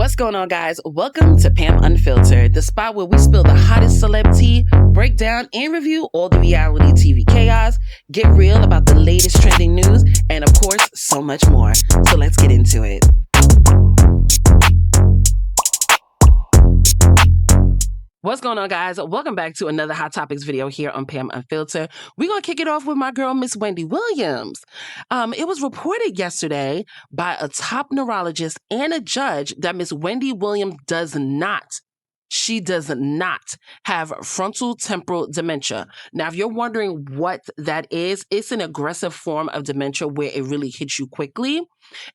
What's going on, guys? Welcome to Pam Unfiltered, the spot where we spill the hottest celeb tea, break down and review all the reality TV chaos, get real about the latest trending news, and of course, so much more. So let's get into it. What's going on, guys? Welcome back to another Hot Topics video here on Pam Unfiltered. We're going to kick it off with my girl, Miss Wendy Williams. It was reported yesterday by a top neurologist and a judge that Miss Wendy Williams does not have frontal temporal dementia. Now, if you're wondering what that is, it's an aggressive form of dementia where it really hits you quickly.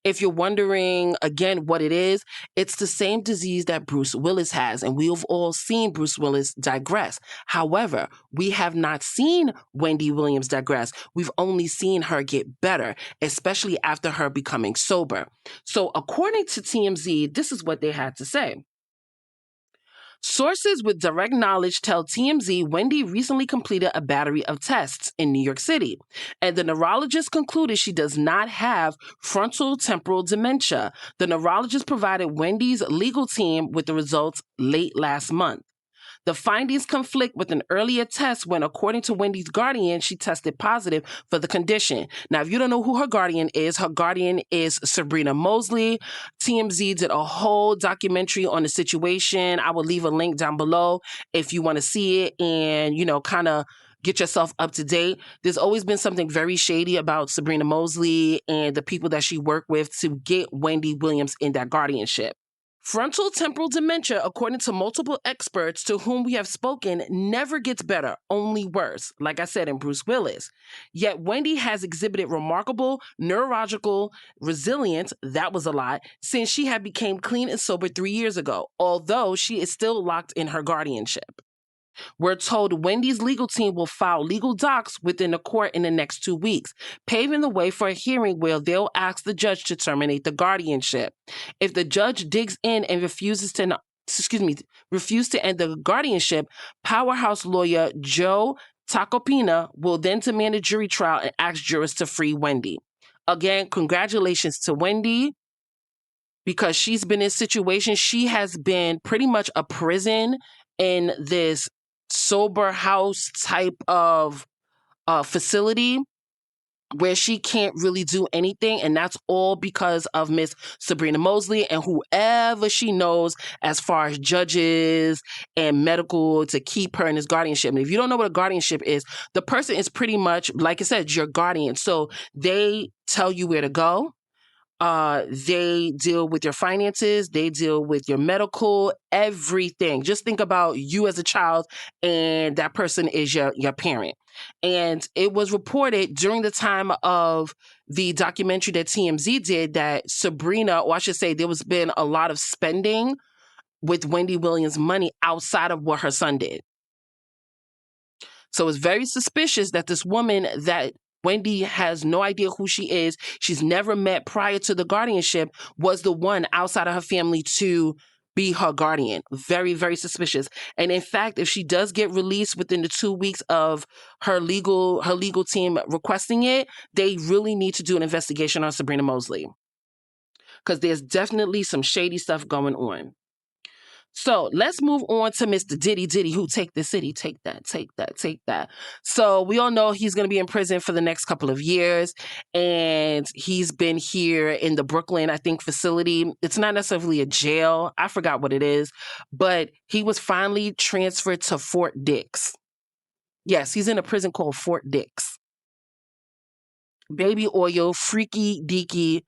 If you're wondering, again, what it is, it's the same disease that Bruce Willis has, and we've all seen Bruce Willis digress. However, we have not seen Wendy Williams digress. We've only seen her get better, especially after her becoming sober. So according to TMZ, this is what they had to say. Sources with direct knowledge tell TMZ Wendy recently completed a battery of tests in New York City, and the neurologist concluded she does not have frontal temporal dementia. The neurologist provided Wendy's legal team with the results late last month. The findings conflict with an earlier test when, according to Wendy's guardian, she tested positive for the condition. Now, if you don't know who her guardian is Sabrina Mosley. TMZ did a whole documentary on the situation. I will leave a link down below if you want to see it and, kind of get yourself up to date. There's always been something very shady about Sabrina Mosley and the people that she worked with to get Wendy Williams in that guardianship. Frontal temporal dementia, according to multiple experts to whom we have spoken, never gets better, only worse, like I said in Bruce Willis. Yet Wendy has exhibited remarkable neurological resilience, that was a lot, since she had become clean and sober 3 years ago, although she is still locked in her guardianship. We're told Wendy's legal team will file legal docs within the court in the next 2 weeks, paving the way for a hearing where they'll ask the judge to terminate the guardianship. If the judge digs in and refuses to end the guardianship, powerhouse lawyer Joe Tacopina will then demand a jury trial and ask jurors to free Wendy. Again, congratulations to Wendy, because she's been in a situation. She has been pretty much a prison in this sober house type of facility where she can't really do anything. And that's all because of Miss Sabrina Mosley and whoever she knows as far as judges and medical to keep her in this guardianship. And if you don't know what a guardianship is, the person is pretty much, like I said, your guardian. So they tell you where to go. They deal with your finances, they deal with your medical, everything. Just think about you as a child and that person is your parent. And it was reported during the time of the documentary that TMZ did that Sabrina, or I should say there was been a lot of spending with Wendy Williams' money outside of what her son did. So it's very suspicious that this woman that Wendy has no idea who she is, she's never met prior to the guardianship, was the one outside of her family to be her guardian. Very, very suspicious. And in fact, if she does get released within the 2 weeks of her legal team requesting it, they really need to do an investigation on Sabrina Mosley, because there's definitely some shady stuff going on. So let's move on to Mr. Diddy, who take the city, take that. So we all know he's going to be in prison for the next couple of years. And he's been here in the Brooklyn, I think, facility. It's not necessarily a jail. I forgot what it is. But he was finally transferred to Fort Dix. Yes, he's in a prison called Fort Dix. Baby oil, freaky deaky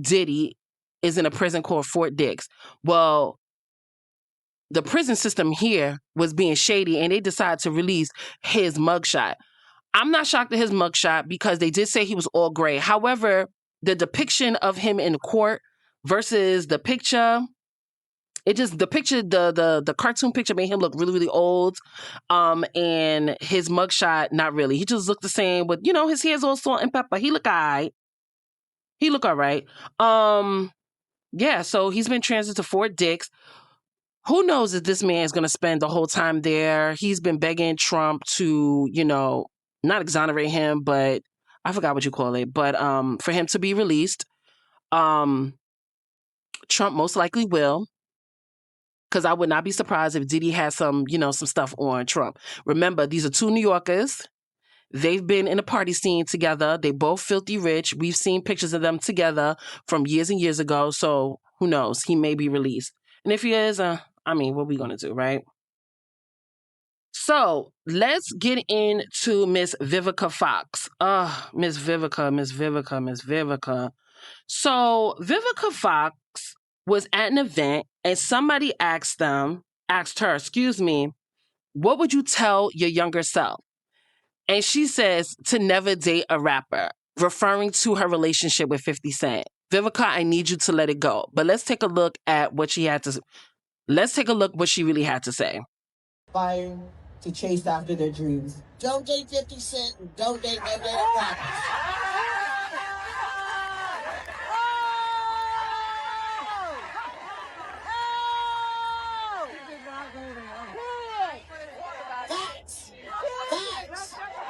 Diddy is in a prison called Fort Dix. Well, the prison system here was being shady and they decided to release his mugshot. I'm not shocked at his mugshot because they did say he was all gray. However, the depiction of him in court versus the picture, the cartoon picture made him look really, really old. And his mugshot, not really. He just looked the same with, his hair's all salt and pepper. He look all right. Yeah, so he's been transferred to Fort Dix. Who knows if this man is going to spend the whole time there? He's been begging Trump to, not exonerate him, but I forgot what you call it, but for him to be released. Trump Trump most likely will. Because I would not be surprised if Diddy has some stuff on Trump. Remember, these are two New Yorkers. They've been in a party scene together. They both filthy rich. We've seen pictures of them together from years and years ago. So who knows? He may be released. And if he is, what are we going to do, right? So let's get into Miss Vivica Fox. Miss Vivica. So Vivica Fox was at an event and somebody asked her, what would you tell your younger self? And she says to never date a rapper, referring to her relationship with 50 Cent. Vivica, I need you to let it go. But let's take a look at what she really had to say. Fire to chase after their dreams. Don't date 50 Cent and don't date no damn rappers.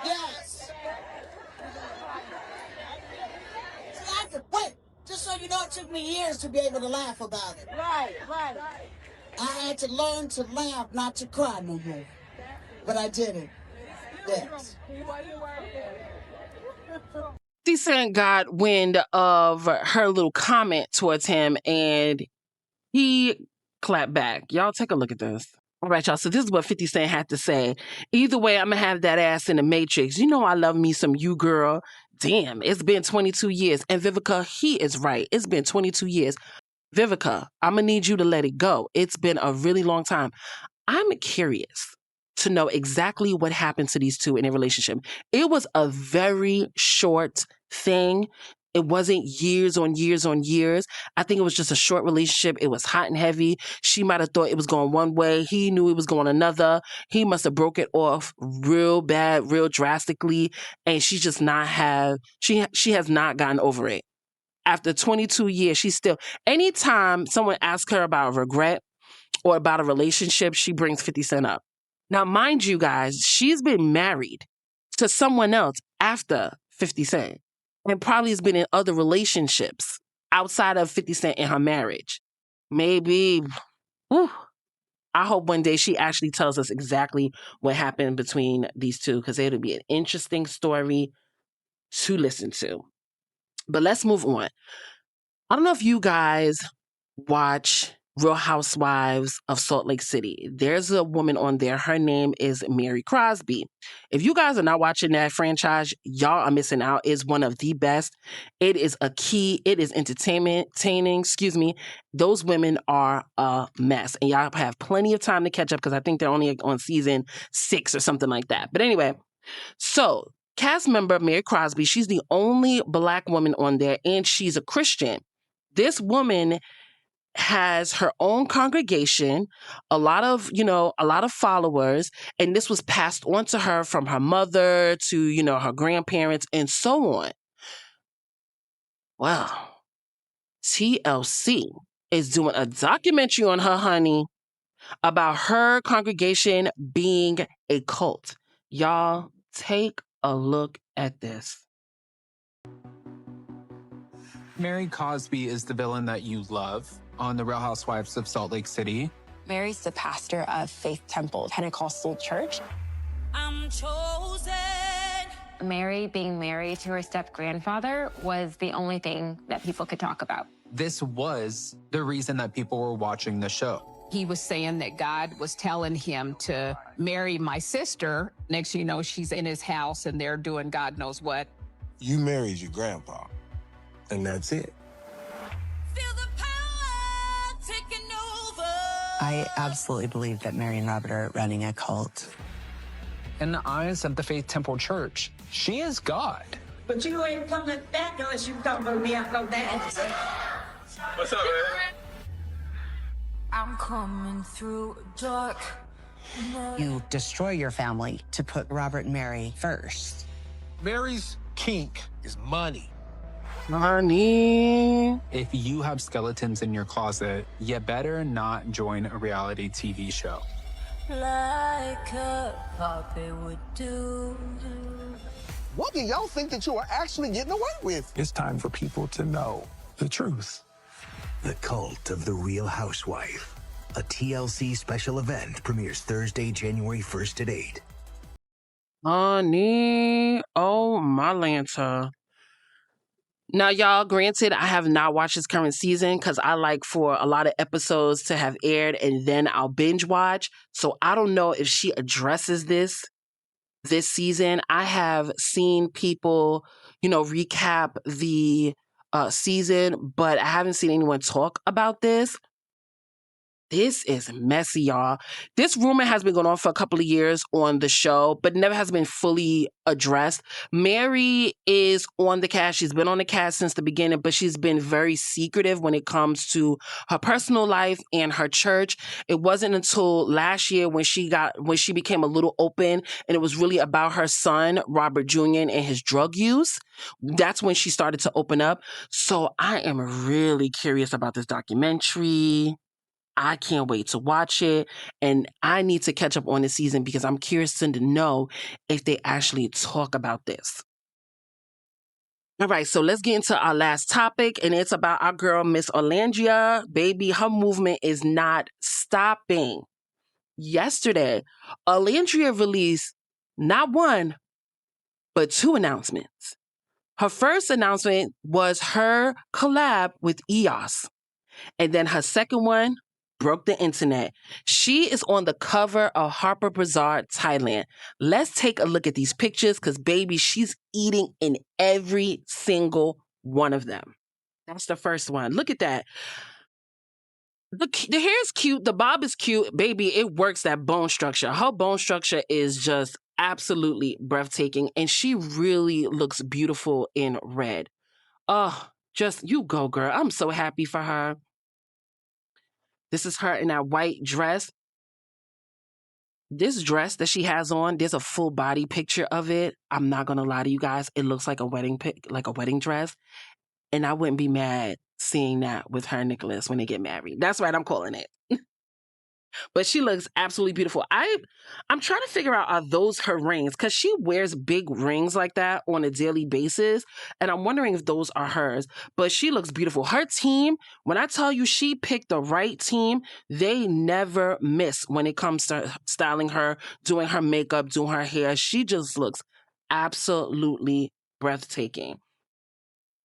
Yes. Wait, just so you know, it took me years to be able to laugh about it. Right. I had to learn to laugh, not to cry no more. But I did it. Yes. 50 Cent got wind of her little comment towards him and he clapped back. Y'all take a look at this. All right, y'all. So this is what 50 Cent had to say. Either way, I'm going to have that ass in the Matrix. You know I love me some you, girl. Damn, it's been 22 years. And Vivica, he is right. It's been 22 years. Vivica, I'm going to need you to let it go. It's been a really long time. I'm curious to know exactly what happened to these two in a relationship. It was a very short thing. It wasn't years on years on years. I think it was just a short relationship. It was hot and heavy. She might have thought it was going one way. He knew it was going another. He must have broke it off real bad, real drastically. And she has not gotten over it. After 22 years, she's still, anytime someone asks her about regret or about a relationship, she brings 50 Cent up. Now, mind you guys, she's been married to someone else after 50 Cent. And probably has been in other relationships outside of 50 Cent in her marriage. Maybe, I hope one day she actually tells us exactly what happened between these two, because it'll be an interesting story to listen to. But let's move on. I don't know if you guys watch Real Housewives of Salt Lake City. There's a woman on there. Her name is Mary Crosby. If you guys are not watching that franchise, y'all are missing out. It's one of the best. It is entertaining. Those women are a mess. And y'all have plenty of time to catch up because I think they're only on season 6 or something like that. But anyway, so cast member Mary Crosby, she's the only Black woman on there and she's a Christian. This woman has her own congregation, a lot of followers, and this was passed on to her from her mother to, her grandparents and so on. Well, TLC is doing a documentary on her, honey, about her congregation being a cult. Y'all, take a look at this. Mary Crosby is the villain that you love on The Real Housewives of Salt Lake City. Mary's the pastor of Faith Temple Pentecostal Church. I'm chosen. Mary being married to her step-grandfather was the only thing that people could talk about. This was the reason that people were watching the show. He was saying that God was telling him to marry my sister. Next thing you know, she's in his house and they're doing God knows what. You married your grandpa, and that's it. Feel the power taking over. I absolutely believe that Mary and Robert are running a cult. In the eyes of the Faith Temple Church, she is God. But you ain't coming back unless you come with me. I know that. What's up, man? I'm coming through dark. You destroy your family to put Robert and Mary first. Mary's kink is money. Honey. If you have skeletons in your closet, you better not join a reality TV show. Like a puppet would do. What do y'all think that you are actually getting away with? It's time for people to know the truth. The Cult of the Real Housewife. A TLC special event premieres Thursday, January 1st at 8. Honey, oh my Lanta. Now, y'all, granted, I have not watched this current season because I like for a lot of episodes to have aired and then I'll binge watch. So I don't know if she addresses this season. I have seen people, recap the season, but I haven't seen anyone talk about this. This is messy, y'all. This rumor has been going on for a couple of years on the show, but never has been fully addressed. Mary is on the cast. She's been on the cast since the beginning, but she's been very secretive when it comes to her personal life and her church. It wasn't until last year when she became a little open, and it was really about her son, Robert Jr., and his drug use. That's when she started to open up. So I am really curious about this documentary. I can't wait to watch it, and I need to catch up on the season because I'm curious to know if they actually talk about this. All right, so let's get into our last topic, and it's about our girl, Miss Olandria. Baby, her movement is not stopping. Yesterday, Olandria released not one, but 2 announcements. Her first announcement was her collab with EOS. And then her second one broke the internet. She is on the cover of Harper Bazaar, Thailand. Let's take a look at these pictures because, baby, she's eating in every single one of them. That's the first one. Look at that. The hair is cute. The bob is cute. Baby, it works that bone structure. Her bone structure is just absolutely breathtaking. And she really looks beautiful in red. Oh, just you go, girl. I'm so happy for her. This is her in that white dress. This dress that she has on, there's a full body picture of it. I'm not gonna lie to you guys. It looks like a wedding dress. And I wouldn't be mad seeing that with her and Nicholas when they get married. That's right, I'm calling it. But she looks absolutely beautiful. I'm trying to figure out, are those her rings? Because she wears big rings like that on a daily basis. And I'm wondering if those are hers. But she looks beautiful. Her team, when I tell you she picked the right team, they never miss when it comes to styling her, doing her makeup, doing her hair. She just looks absolutely breathtaking.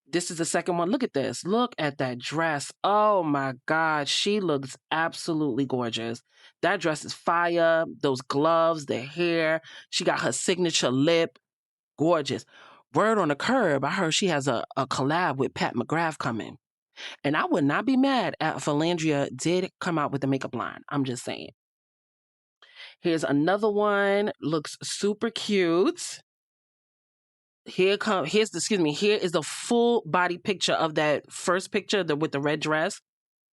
This is the second one. Look at this. Look at that dress. Oh my God. She looks absolutely gorgeous. That dress is fire. Those gloves, the hair. She got her signature lip. Gorgeous. Word on the curb, I heard she has a collab with Pat McGrath coming. And I would not be mad if Olandria did come out with the makeup line. I'm just saying. Here's another one. Looks super cute. Here is the full body picture of that first picture with the red dress.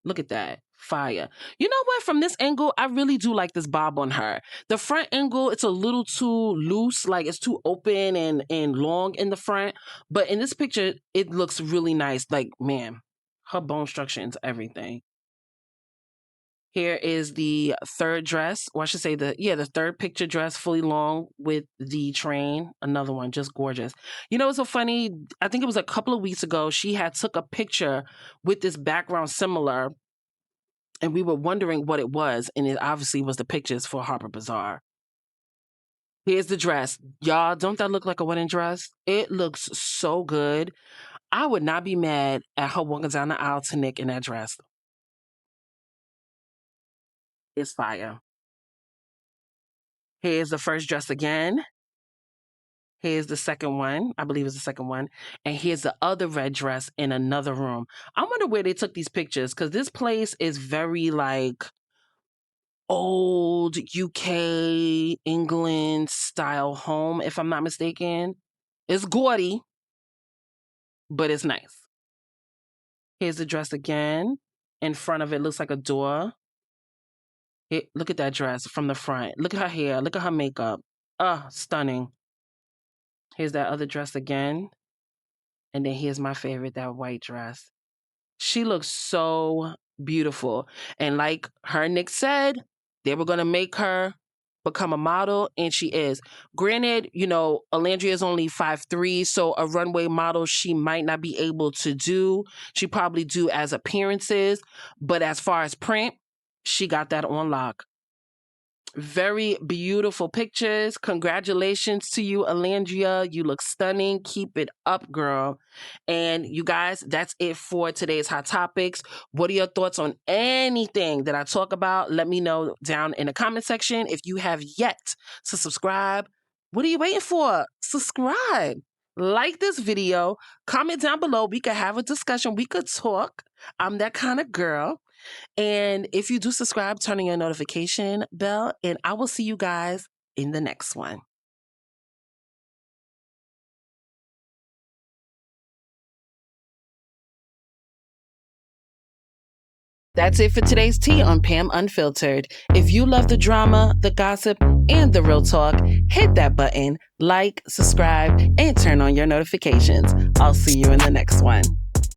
Look at that. Fire. You know what? From this angle, I really do like this bob on her. The front angle, it's a little too loose, like it's too open and long in the front. But in this picture, it looks really nice. Like, man, her bone structure is everything. Here is the third dress, or I should say the third picture dress, fully long with the train. Another one, just gorgeous. You know, it's so funny. I think it was a couple of weeks ago, she had took a picture with this background similar, and we were wondering what it was, and it obviously was the pictures for Harper Bazaar. Here's the dress. Y'all, don't that look like a wedding dress? It looks so good. I would not be mad at her walking down the aisle to Nick in that dress. It's fire. Here's the first dress again. Here's the second one. I believe it's the second one. And here's the other red dress in another room. I wonder where they took these pictures because this place is very like old UK, England style home, if I'm not mistaken. It's gaudy, but it's nice. Here's the dress again. In front of it looks like a door. Look at that dress from the front. Look at her hair. Look at her makeup. Stunning. Here's that other dress again. And then here's my favorite, that white dress. She looks so beautiful. And like her and Nick said, they were going to make her become a model, and she is. Granted, you know, Olandria is only 5'3", so a runway model she might not be able to do. She probably do as appearances, but as far as print, she got that on lock. Very beautiful pictures. Congratulations to you, Olandria. You look stunning. Keep it up, girl. And you guys, that's it for today's Hot Topics. What are your thoughts on anything that I talk about? Let me know down in the comment section. If you have yet to subscribe, what are you waiting for? Subscribe. Like this video. Comment down below. We could have a discussion. We could talk. I'm that kind of girl. And if you do subscribe, turn on your notification bell, and I will see you guys in the next one. That's it for today's tea on Pam Unfiltered. If you love the drama, the gossip, and the real talk, hit that button, like, subscribe, and turn on your notifications. I'll see you in the next one.